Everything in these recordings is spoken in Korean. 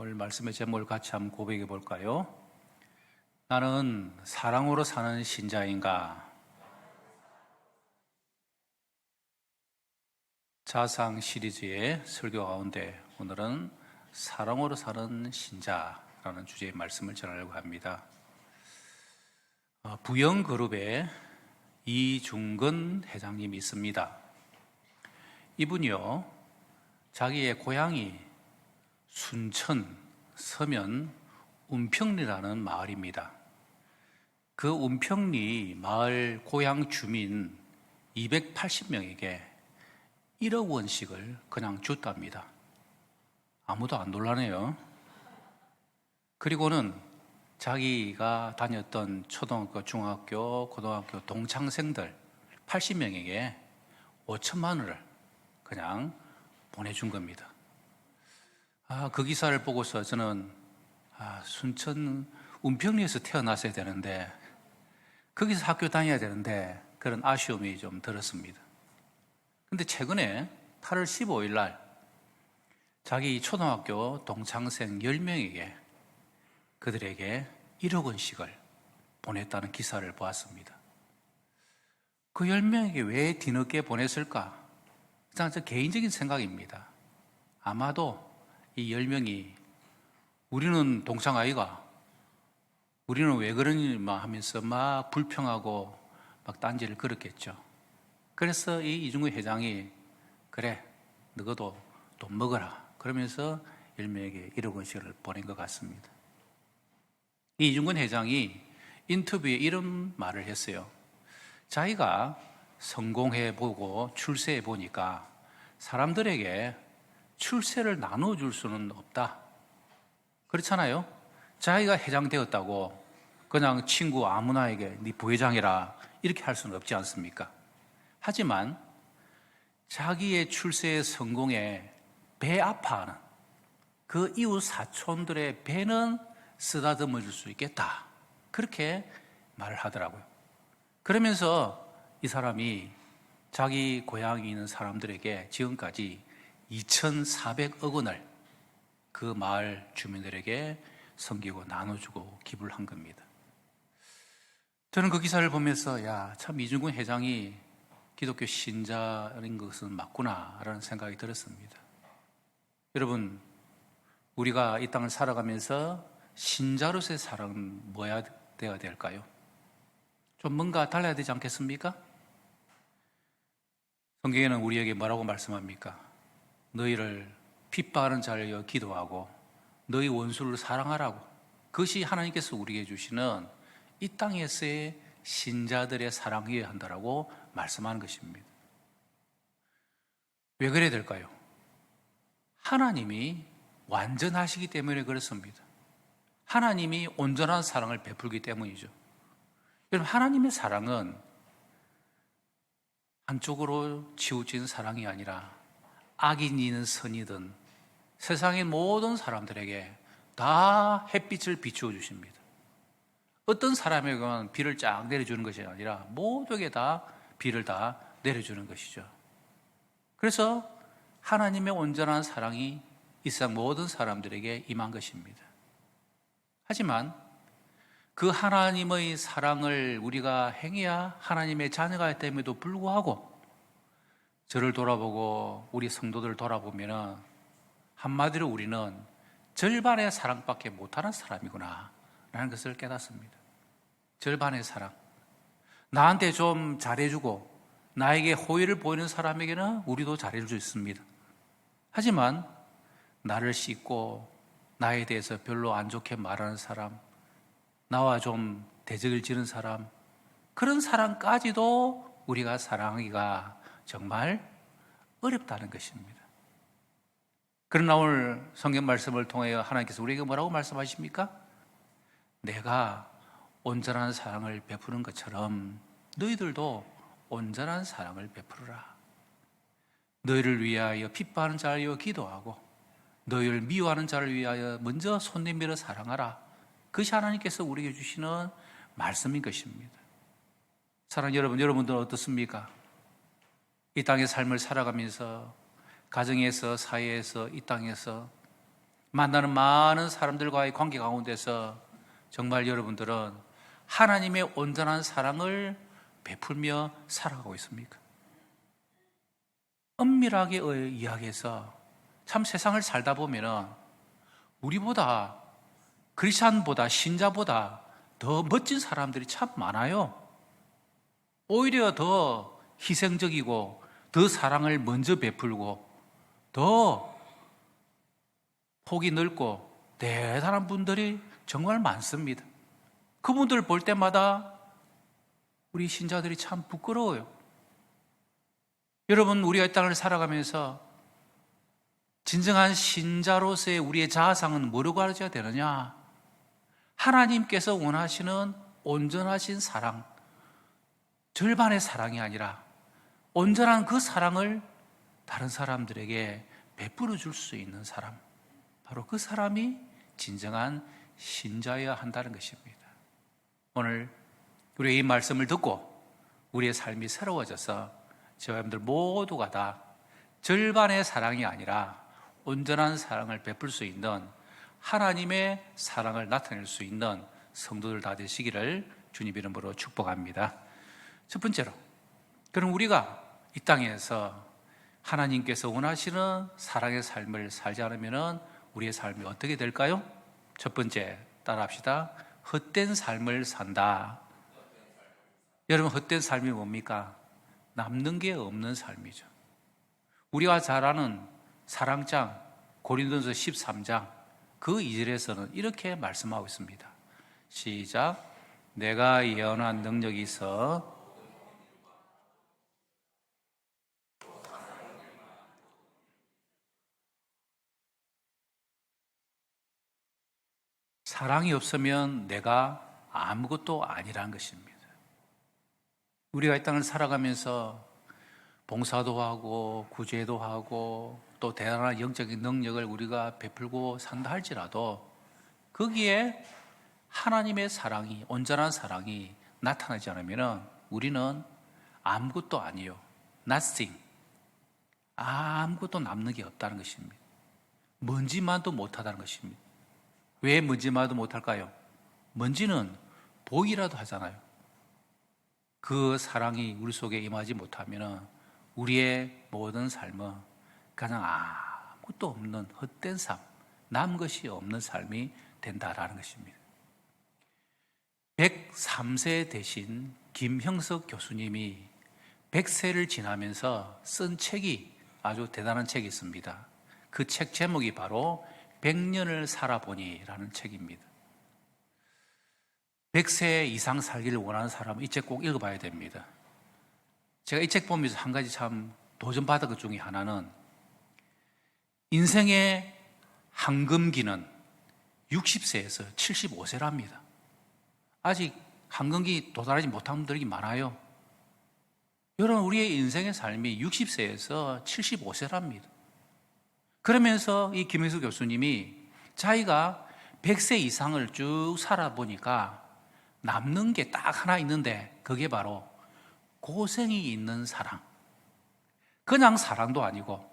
오늘 말씀의 제목을 같이 한번 고백해 볼까요? 나는 사랑으로 사는 신자인가? 자상 시리즈의 설교 가운데 오늘은 사랑으로 사는 신자라는 주제의 말씀을 전하려고 합니다. 부영그룹에 이중근 회장님이 있습니다. 이분이요, 자기의 고향이 순천 서면 운평리라는 마을입니다. 그 운평리 마을 고향 주민 280명에게 1억 원씩을 그냥 줬답니다. 아무도 안 놀라네요. 그리고는 자기가 다녔던 초등학교, 중학교, 고등학교 동창생들 80명에게 5천만 원을 그냥 보내준 겁니다. 그 기사를 보고서 저는 순천 운평리에서 태어났어야 되는데, 거기서 학교 다녀야 되는데 그런 아쉬움이 좀 들었습니다. 근데 최근에 8월 15일 날 자기 초등학교 동창생 10명에게 그들에게 1억 원씩을 보냈다는 기사를 보았습니다. 그 10명에게 왜 뒤늦게 보냈을까? 저 개인적인 생각입니다. 아마도 이 10명이 우리는 동창 아이가, 우리는 왜 그러니 하면서 막 불평하고 막 딴지를 걸었겠죠. 그래서 이 이중근 회장이 그래, 너도 돈 먹어라 그러면서 10명에게 1억 원씩을 보낸 것 같습니다. 이 이중근 회장이 인터뷰에 이런 말을 했어요. 자기가 성공해보고 출세해보니까 사람들에게 출세를 나눠줄 수는 없다. 그렇잖아요. 자기가 회장 되었다고 그냥 친구 아무나에게 네 부회장이라 이렇게 할 수는 없지 않습니까? 하지만 자기의 출세의 성공에 배 아파하는 그 이웃 사촌들의 배는 쓰다듬어 줄 수 있겠다. 그렇게 말을 하더라고요. 그러면서 이 사람이 자기 고향에 있는 사람들에게 지금까지 2,400억 원을 그 마을 주민들에게 섬기고 나눠주고 기부를 한 겁니다. 저는 그 기사를 보면서 참 이중근 회장이 기독교 신자인 것은 맞구나라는 생각이 들었습니다. 여러분, 우리가 이 땅을 살아가면서 신자로서의 사랑은 뭐야 되어야 될까요? 좀 뭔가 달라야 되지 않겠습니까? 성경에는 우리에게 뭐라고 말씀합니까? 너희를 핍박하는 자를 위하여 기도하고 너희 원수를 사랑하라고. 그것이 하나님께서 우리에게 주시는 이 땅에서의 신자들의 사랑이어야 한다라고 말씀하는 것입니다. 왜 그래야 될까요? 하나님이 완전하시기 때문에 그렇습니다. 하나님이 온전한 사랑을 베풀기 때문이죠. 여러분, 하나님의 사랑은 한쪽으로 치우친 사랑이 아니라 악인이든 선이든 세상의 모든 사람들에게 다 햇빛을 비추어 주십니다. 어떤 사람에게만 비를 쫙 내려주는 것이 아니라 모두에게 다 비를 다 내려주는 것이죠. 그래서 하나님의 온전한 사랑이 이 세상 모든 사람들에게 임한 것입니다. 하지만 그 하나님의 사랑을 우리가 행해야 하나님의 자녀가 됨에도 불구하고 저를 돌아보고 우리 성도들을 돌아보면 한마디로 우리는 절반의 사랑밖에 못하는 사람이구나 라는 것을 깨닫습니다. 절반의 사랑. 나한테 좀 잘해주고 나에게 호의를 보이는 사람에게는 우리도 잘해줄 수 있습니다. 하지만 나를 씻고 나에 대해서 별로 안 좋게 말하는 사람, 나와 좀 대적을 지는 사람, 그런 사람까지도 우리가 사랑하기가 정말 어렵다는 것입니다. 그러나 오늘 성경 말씀을 통하여 하나님께서 우리에게 뭐라고 말씀하십니까? 내가 온전한 사랑을 베푸는 것처럼 너희들도 온전한 사랑을 베푸라. 너희를 위하여 핍박하는 자를 위하여 기도하고 너희를 미워하는 자를 위하여 먼저 손 내밀어 사랑하라. 그것이 하나님께서 우리에게 주시는 말씀인 것입니다. 사랑하는 여러분, 여러분들은 어떻습니까? 이 땅의 삶을 살아가면서 가정에서, 사회에서, 이 땅에서 만나는 많은 사람들과의 관계 가운데서 정말 여러분들은 하나님의 온전한 사랑을 베풀며 살아가고 있습니까? 엄밀하게 이야기해서 참 세상을 살다 보면은 우리보다, 크리스찬보다, 신자보다 더 멋진 사람들이 참 많아요. 오히려 더 희생적이고 더 사랑을 먼저 베풀고 더 폭이 넓고 대단한 분들이 정말 많습니다. 그분들 볼 때마다 우리 신자들이 참 부끄러워요. 여러분, 우리가 이 땅을 살아가면서 진정한 신자로서의 우리의 자아상은 뭐라고 가르쳐야 되느냐? 하나님께서 원하시는 온전하신 사랑, 절반의 사랑이 아니라 온전한 그 사랑을 다른 사람들에게 베풀어 줄 수 있는 사람, 바로 그 사람이 진정한 신자여야 한다는 것입니다. 오늘 우리의 이 말씀을 듣고 우리의 삶이 새로워져서 저와 여러분들 모두가 다 절반의 사랑이 아니라 온전한 사랑을 베풀 수 있는 하나님의 사랑을 나타낼 수 있는 성도들 다 되시기를 주님 이름으로 축복합니다. 첫 번째로, 그럼 우리가 이 땅에서 하나님께서 원하시는 사랑의 삶을 살지 않으면 우리의 삶이 어떻게 될까요? 첫 번째, 따라합시다. 헛된 삶을 산다. 여러분, 헛된 삶이 뭡니까? 남는 게 없는 삶이죠. 우리가 잘 아는 사랑장 고린도서 13장 그 2절에서는 이렇게 말씀하고 있습니다. 시작. 내가 예언한 능력이 있어 사랑이 없으면 내가 아무것도 아니라는 것입니다. 우리가 이 땅을 살아가면서 봉사도 하고 구제도 하고 또 대단한 영적인 능력을 우리가 베풀고 산다 할지라도 거기에 하나님의 사랑이, 온전한 사랑이 나타나지 않으면 우리는 아무것도 아니요. Nothing. 아무것도 남는 게 없다는 것입니다. 먼지만도 못하다는 것입니다. 왜 먼지만도 못할까요? 먼지는 보이라도 하잖아요. 그 사랑이 우리 속에 임하지 못하면 우리의 모든 삶은 그냥 아무것도 없는 헛된 삶, 남은 것이 없는 삶이 된다라는 것입니다. 103세 되신 김형석 교수님이 100세를 지나면서 쓴 책이 아주 대단한 책이 있습니다. 그 책 제목이 바로 100년을 살아보니 라는 책입니다. 100세 이상 살기를 원하는 사람은 이 책 꼭 읽어봐야 됩니다. 제가 이 책 보면서 한 가지 참 도전받은 것 중에 하나는 인생의 황금기는 60세에서 75세랍니다. 아직 황금기 도달하지 못한 분들이 많아요. 여러분, 우리의 인생의 삶이 60세에서 75세랍니다. 그러면서 이 김혜수 교수님이 자기가 100세 이상을 쭉 살아보니까 남는 게 딱 하나 있는데 그게 바로 고생이 있는 사랑. 그냥 사랑도 아니고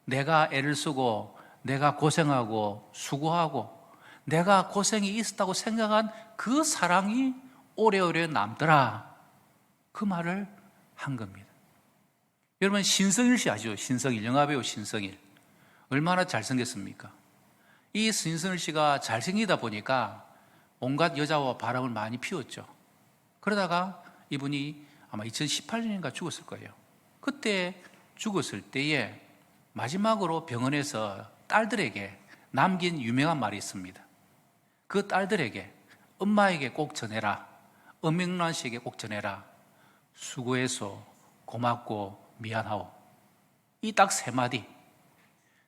내가 애를 쓰고 내가 고생하고 수고하고 내가 고생이 있었다고 생각한 그 사랑이 오래오래 남더라. 그 말을 한 겁니다. 여러분, 신성일 씨 아시죠? 신성일, 영화배우 신성일. 얼마나 잘생겼습니까? 이 신성일 씨가 잘생기다 보니까 온갖 여자와 바람을 많이 피웠죠. 그러다가 이분이 아마 2018년인가 죽었을 거예요. 그때 죽었을 때에 마지막으로 병원에서 딸들에게 남긴 유명한 말이 있습니다. 그 딸들에게 엄마에게 꼭 전해라. 엄명란 씨에게 꼭 전해라. 수고해서 고맙고 미안하오. 이 딱 세 마디.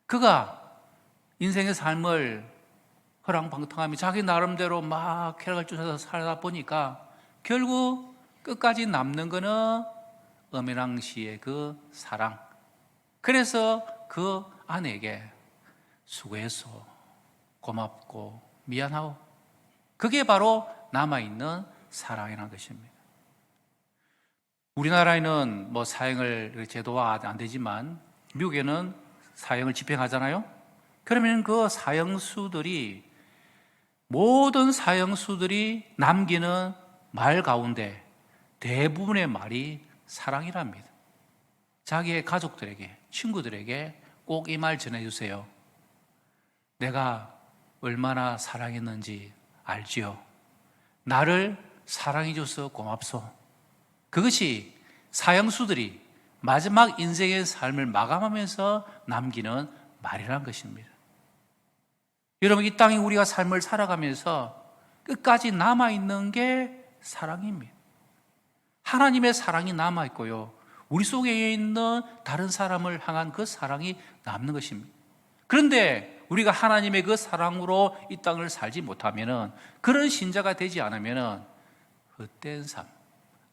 그가 인생의 삶을 허랑방탕하며 자기 나름대로 막 쾌락을 쫓아서 살다 보니까 결국 끝까지 남는 거는 엄연랑 씨의 그 사랑. 그래서 그 아내에게 수고해서 고맙고 미안하오. 그게 바로 남아있는 사랑이라는 것입니다. 우리나라에는 뭐 사형을 제도화 안 되지만 미국에는 사형을 집행하잖아요. 그러면 그 모든 사형수들이 남기는 말 가운데 대부분의 말이 사랑이랍니다. 자기의 가족들에게, 친구들에게 꼭 이 말 전해주세요. 내가 얼마나 사랑했는지 알지요. 나를 사랑해줘서 고맙소. 그것이 사형수들이 마지막 인생의 삶을 마감하면서 남기는 말이라는 것입니다. 여러분, 이 땅에 우리가 삶을 살아가면서 끝까지 남아있는 게 사랑입니다. 하나님의 사랑이 남아있고요, 우리 속에 있는 다른 사람을 향한 그 사랑이 남는 것입니다. 그런데 우리가 하나님의 그 사랑으로 이 땅을 살지 못하면, 그런 신자가 되지 않으면 헛된 삶,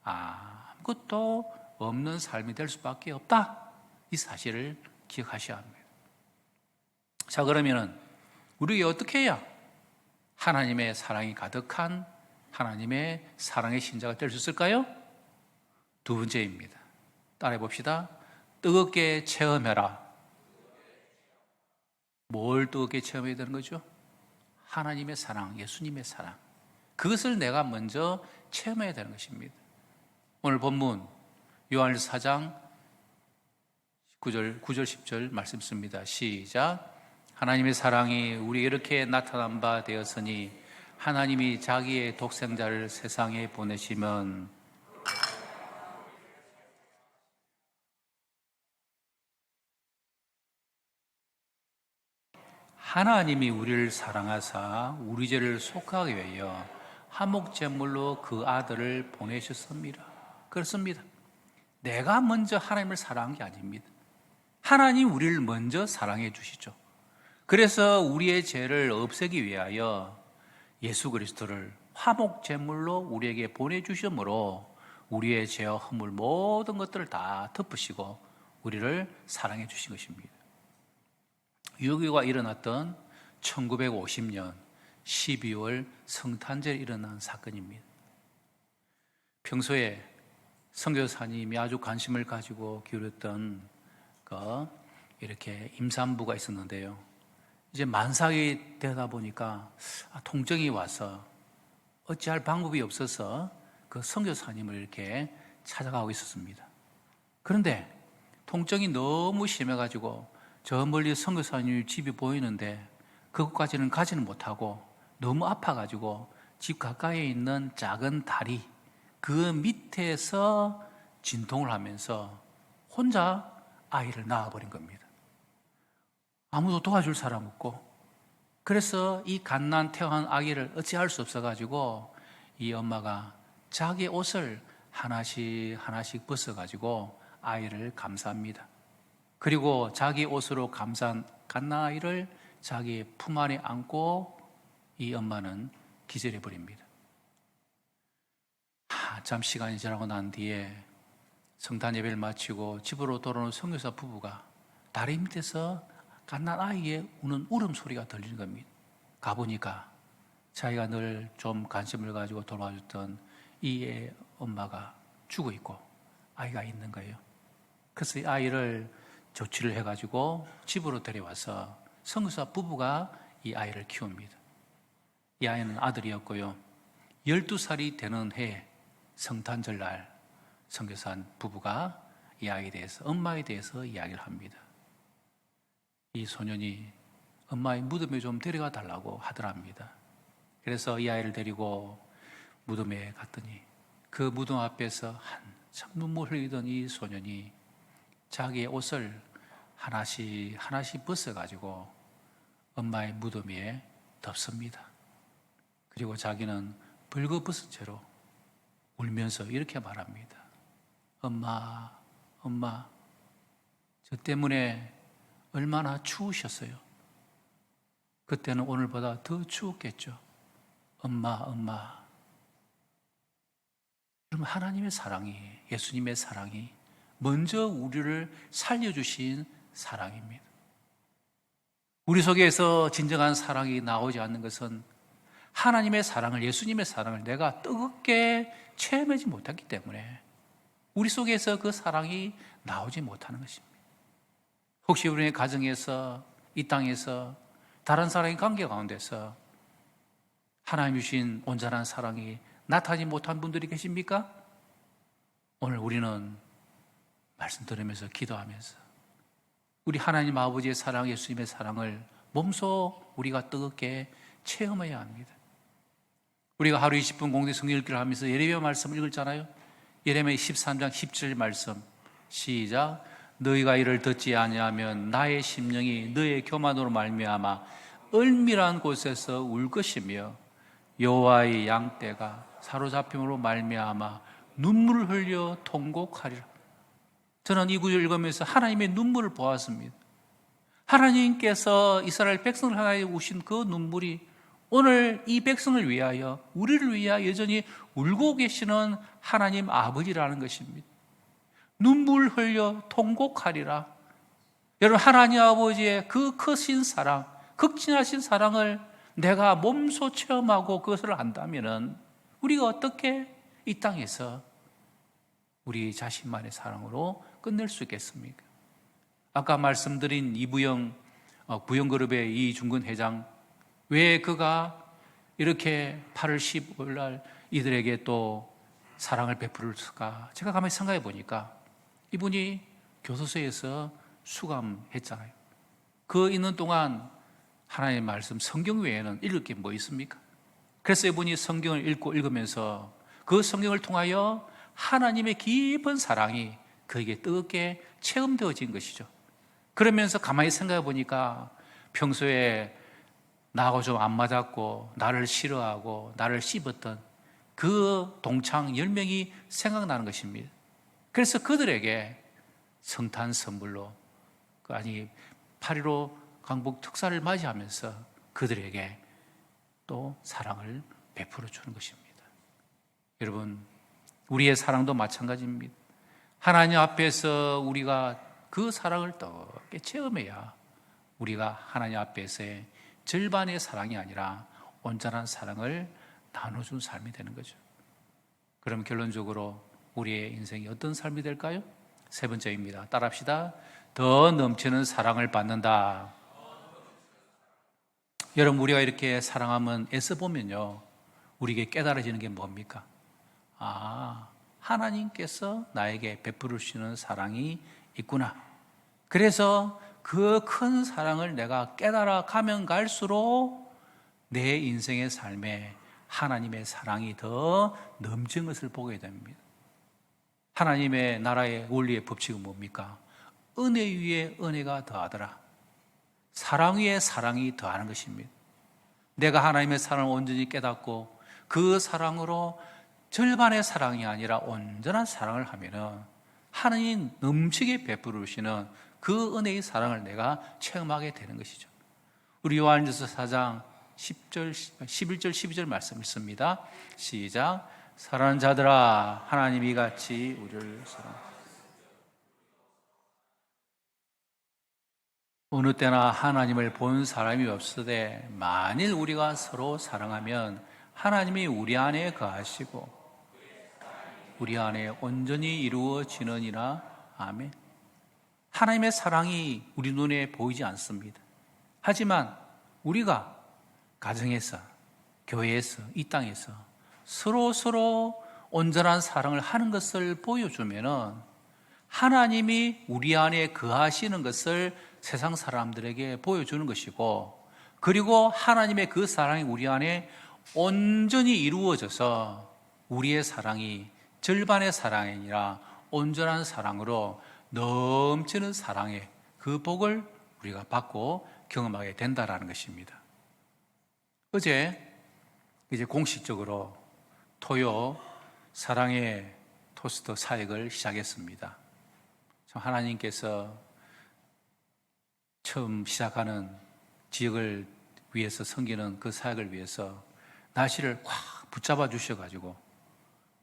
아무것도 없는 삶이 될 수밖에 없다, 이 사실을 기억하셔야 합니다. 자, 그러면 우리에게 어떻게 해야 하나님의 사랑이 가득한 하나님의 사랑의 신자가 될 수 있을까요? 두 번째입니다. 따라해 봅시다. 뜨겁게 체험해라. 뭘 뜨겁게 체험해야 되는 거죠? 하나님의 사랑, 예수님의 사랑. 그것을 내가 먼저 체험해야 되는 것입니다. 오늘 본문 요한일서 4장 9절 10절 말씀 씁니다. 시작. 하나님의 사랑이 우리에게 이렇게 나타난 바 되었으니 하나님이 자기의 독생자를 세상에 보내시면 하나님이 우리를 사랑하사 우리 죄를 속하기 위하여 화목제물로 그 아들을 보내셨습니다. 그렇습니다. 내가 먼저 하나님을 사랑한 게 아닙니다. 하나님 우리를 먼저 사랑해 주시죠. 그래서 우리의 죄를 없애기 위하여 예수 그리스도를 화목제물로 우리에게 보내주심으로 우리의 죄와 허물 모든 것들을 다 덮으시고 우리를 사랑해 주신 것입니다. 유교가 일어났던 1950년 12월 성탄절에 일어난 사건입니다. 평소에 선교사님이 아주 관심을 가지고 기울였던 이렇게 임산부가 있었는데요. 이제 만삭이 되다 보니까 통증이 와서 어찌할 방법이 없어서 그 선교사님을 이렇게 찾아가고 있었습니다. 그런데 통증이 너무 심해가지고 저 멀리 선교사님 집이 보이는데 그곳까지는 가지는 못하고 너무 아파가지고 집 가까이에 있는 작은 다리 그 밑에서 진통을 하면서 혼자 아이를 낳아버린 겁니다. 아무도 도와줄 사람 없고, 그래서 이 갓난 태어난 아기를 어찌할 수 없어가지고 이 엄마가 자기 옷을 하나씩 벗어가지고 아이를 감쌉니다. 그리고 자기 옷으로 감싼 갓난아이를 자기 품 안에 안고 이 엄마는 기절해 버립니다. 한참 시간이 지나고 난 뒤에 성탄 예배를 마치고 집으로 돌아오는 선교사 부부가 다리 밑에서 갓난아이의 우는 울음소리가 들리는 겁니다. 가보니까 자기가 늘 좀 관심을 가지고 돌봐줬던 이 엄마가 죽어 있고 아이가 있는 거예요. 그래서 이 아이를 조치를 해가지고 집으로 데려와서 선교사 부부가 이 아이를 키웁니다. 이 아이는 아들이었고요. 12살이 되는 해 성탄절 날 선교사 부부가 이 아이에 대해서, 엄마에 대해서 이야기를 합니다. 이 소년이 엄마의 무덤에 좀 데려가 달라고 하더랍니다. 그래서 이 아이를 데리고 무덤에 갔더니 그 무덤 앞에서 한참 눈물 흘리던 이 소년이 자기의 옷을 하나씩 벗어가지고 엄마의 무덤 위에 덮습니다. 그리고 자기는 벌거벗은 채로 울면서 이렇게 말합니다. 엄마, 저 때문에 얼마나 추우셨어요. 그때는 오늘보다 더 추웠겠죠. 엄마. 여러분, 하나님의 사랑이, 예수님의 사랑이 먼저 우리를 살려주신 사랑입니다. 우리 속에서 진정한 사랑이 나오지 않는 것은 하나님의 사랑을, 예수님의 사랑을 내가 뜨겁게 체험하지 못했기 때문에 우리 속에서 그 사랑이 나오지 못하는 것입니다. 혹시 우리의 가정에서, 이 땅에서 다른 사람의 관계 가운데서 하나님 주신 온전한 사랑이 나타나지 못한 분들이 계십니까? 오늘 우리는 말씀 들으면서 기도하면서 우리 하나님 아버지의 사랑, 예수님의 사랑을 몸소 우리가 뜨겁게 체험해야 합니다. 우리가 하루 20분 공동 성경 읽기를 하면서 예레미야 말씀 읽었잖아요. 예레미야 13장 17절 말씀 시작. 너희가 이를 듣지 아니하면 나의 심령이 너의 교만으로 말미암아 은밀한 곳에서 울 것이며 여호와의 양떼가 사로잡힘으로 말미암아 눈물을 흘려 통곡하리라. 저는 이 구절 읽으면서 하나님의 눈물을 보았습니다. 하나님께서 이스라엘 백성을 향하여 우신 그 눈물이 오늘 이 백성을 위하여, 우리를 위하여 여전히 울고 계시는 하나님 아버지라는 것입니다. 눈물 흘려 통곡하리라. 여러분, 하나님 아버지의 그 크신 사랑, 극진하신 사랑을 내가 몸소 체험하고 그것을 안다면 우리가 어떻게 이 땅에서 우리 자신만의 사랑으로 끝낼 수 있겠습니까? 아까 말씀드린 이부영 부영그룹의 이중근 회장, 왜 그가 이렇게 8월 15일 날 이들에게 또 사랑을 베풀었을까? 제가 가만히 생각해 보니까 이분이 교도소에서 수감했잖아요. 그 있는 동안 하나님의 말씀, 성경 외에는 읽을 게 뭐 있습니까? 그래서 이분이 성경을 읽으면서 그 성경을 통하여 하나님의 깊은 사랑이 그에게 뜨겁게 체험되어진 것이죠. 그러면서 가만히 생각해 보니까 평소에 나하고 좀 안 맞았고 나를 싫어하고 나를 씹었던 그 동창 10명이 생각나는 것입니다. 그래서 그들에게 성탄 선물로, 8.15 강북 특사를 맞이하면서 그들에게 또 사랑을 베풀어 주는 것입니다. 여러분, 우리의 사랑도 마찬가지입니다. 하나님 앞에서 우리가 그 사랑을 뜨겁게 체험해야 우리가 하나님 앞에서의 절반의 사랑이 아니라 온전한 사랑을 나눠준 삶이 되는 거죠. 그럼 결론적으로 우리의 인생이 어떤 삶이 될까요? 세 번째입니다. 따라합시다. 더 넘치는 사랑을 받는다. 여러분, 우리가 이렇게 사랑하면 애써보면요, 우리에게 깨달아지는 게 뭡니까? 하나님께서 나에게 베풀으시는 사랑이 있구나. 그래서 그 큰 사랑을 내가 깨달아 가면 갈수록 내 인생의 삶에 하나님의 사랑이 더 넘치는 것을 보게 됩니다. 하나님의 나라의 원리의 법칙은 뭡니까? 은혜 위에 은혜가 더하더라. 사랑 위에 사랑이 더하는 것입니다. 내가 하나님의 사랑을 온전히 깨닫고 그 사랑으로 절반의 사랑이 아니라 온전한 사랑을 하면은 하나님 넘치게 베풀으시는 그 은혜의 사랑을 내가 체험하게 되는 것이죠. 우리 요한일서 4장 11절 12절 말씀 읽습니다. 시작. 사랑하는 자들아, 하나님이 같이 우리를 사랑하시고 어느 때나 하나님을 본 사람이 없으되 만일 우리가 서로 사랑하면 하나님이 우리 안에 거하시고 우리 안에 온전히 이루어지느니라. 아멘. 하나님의 사랑이 우리 눈에 보이지 않습니다. 하지만 우리가 가정에서, 교회에서, 이 땅에서 서로 온전한 사랑을 하는 것을 보여주면은 하나님이 우리 안에 거하시는 것을 세상 사람들에게 보여주는 것이고, 그리고 하나님의 그 사랑이 우리 안에 온전히 이루어져서 우리의 사랑이 절반의 사랑이 아니라 온전한 사랑으로 넘치는 사랑의 그 복을 우리가 받고 경험하게 된다라는 것입니다. 어제 이제 공식적으로 토요 사랑의 토스트 사역을 시작했습니다. 하나님께서 처음 시작하는 지역을 위해서 섬기는 그 사역을 위해서 날씨를 꽉 붙잡아 주셔가지고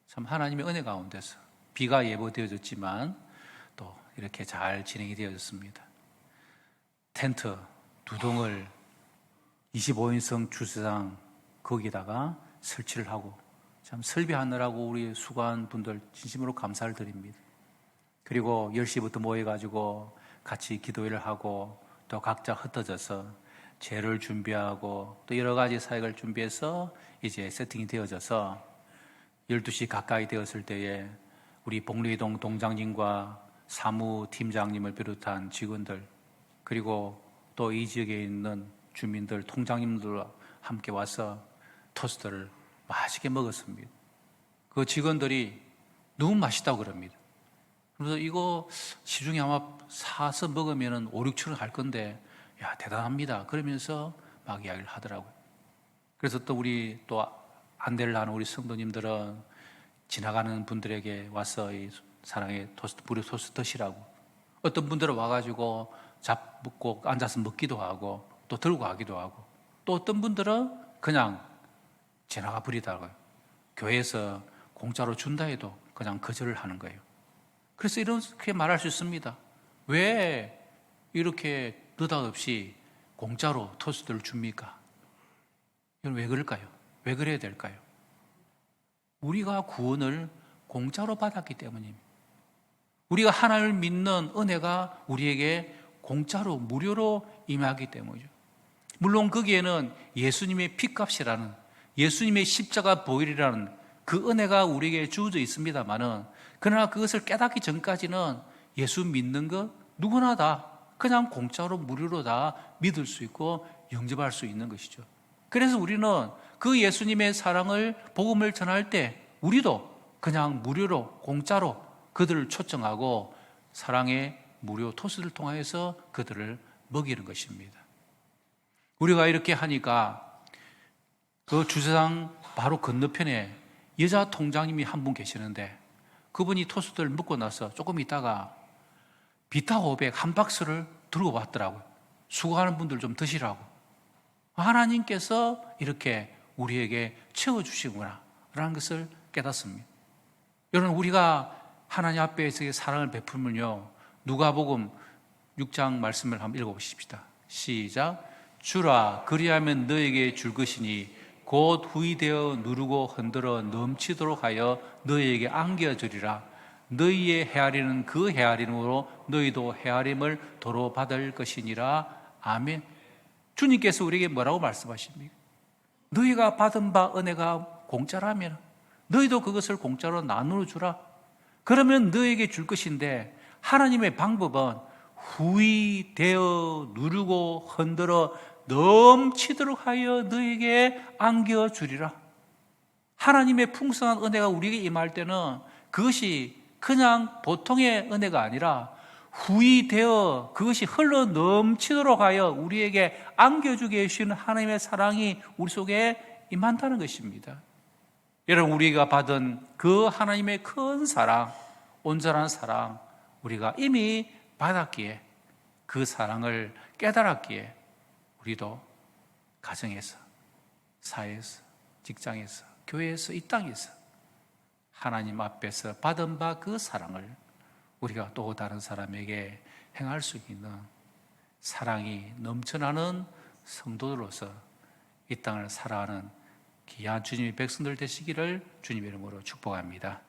참 하나님의 은혜 가운데서 비가 예보되어졌지만 또 이렇게 잘 진행이 되어졌습니다. 텐트 2동을 25인승 주차장 거기다가 설치를 하고 참 설비하느라고 우리 수고한 분들 진심으로 감사를 드립니다. 그리고 10시부터 모여가지고 같이 기도회를 하고 또 각자 흩어져서 재를 준비하고 또 여러 가지 사역을 준비해서 이제 세팅이 되어져서 12시 가까이 되었을 때에 우리 복리동 동장님과 사무팀장님을 비롯한 직원들, 그리고 또 이 지역에 있는 주민들, 통장님들과 함께 와서 토스트를 맛있게 먹었습니다. 그 직원들이 너무 맛있다고 그럽니다. 그래서 이거 시중에 아마 사서 먹으면 5, 6천 원 할 건데, 야, 대단합니다. 그러면서 막 이야기를 하더라고요. 그래서 또 우리 또 안대를 하는 우리 성도님들은 지나가는 분들에게 와서 이 사랑의 토스트, 무료 토스트 드시라고. 어떤 분들은 와가지고 잡고 앉아서 먹기도 하고 또 들고 가기도 하고, 또 어떤 분들은 그냥 지나가 버리다가 교회에서 공짜로 준다 해도 그냥 거절을 하는 거예요. 그래서 이렇게 말할 수 있습니다. 왜 이렇게 느닷없이 공짜로 토스트를 줍니까? 이건 왜 그럴까요? 왜 그래야 될까요? 우리가 구원을 공짜로 받았기 때문입니다. 우리가 하나님을 믿는 은혜가 우리에게 공짜로 무료로 임하기 때문이죠. 물론 거기에는 예수님의 피값이라는, 예수님의 십자가 보혈이라는 그 은혜가 우리에게 주어져 있습니다만은, 그러나 그것을 깨닫기 전까지는 예수 믿는 것 누구나 다 그냥 공짜로 무료로 다 믿을 수 있고 영접할 수 있는 것이죠. 그래서 우리는 그 예수님의 사랑을, 복음을 전할 때 우리도 그냥 무료로 공짜로 그들을 초청하고 사랑의 무료 토스를 통하여서 그들을 먹이는 것입니다. 우리가 이렇게 하니까 그 주차장 바로 건너편에 여자 통장님이 한 분 계시는데, 그분이 토스트를 먹고 나서 조금 있다가 비타 500 한 박스를 들고 왔더라고요. 수고하는 분들 좀 드시라고. 하나님께서 이렇게 우리에게 채워주시구나 라는 것을 깨닫습니다. 여러분, 우리가 하나님 앞에서의 사랑을 베풀면요, 누가복음 6장 말씀을 한번 읽어보십시다. 시작. 주라, 그리하면 너에게 줄 것이니 곧 후이되어 누르고 흔들어 넘치도록 하여 너희에게 안겨주리라. 너희의 헤아리는 그 헤아림으로 너희도 헤아림을 도로 받을 것이니라. 아멘. 주님께서 우리에게 뭐라고 말씀하십니까? 너희가 받은 바 은혜가 공짜라면 너희도 그것을 공짜로 나누어 주라. 그러면 너희에게 줄 것인데, 하나님의 방법은 후이되어 누르고 흔들어 넘치도록 하여 너에게 안겨주리라. 하나님의 풍성한 은혜가 우리에게 임할 때는 그것이 그냥 보통의 은혜가 아니라 후이되어 그것이 흘러 넘치도록 하여 우리에게 안겨주게 해주시는 하나님의 사랑이 우리 속에 임한다는 것입니다. 여러분, 우리가 받은 그 하나님의 큰 사랑, 온전한 사랑, 우리가 이미 받았기에, 그 사랑을 깨달았기에 우리도 가정에서, 사회에서, 직장에서, 교회에서, 이 땅에서 하나님 앞에서 받은 바 그 사랑을 우리가 또 다른 사람에게 행할 수 있는 사랑이 넘쳐나는 성도들로서 이 땅을 살아가는 귀한 주님의 백성들 되시기를 주님의 이름으로 축복합니다.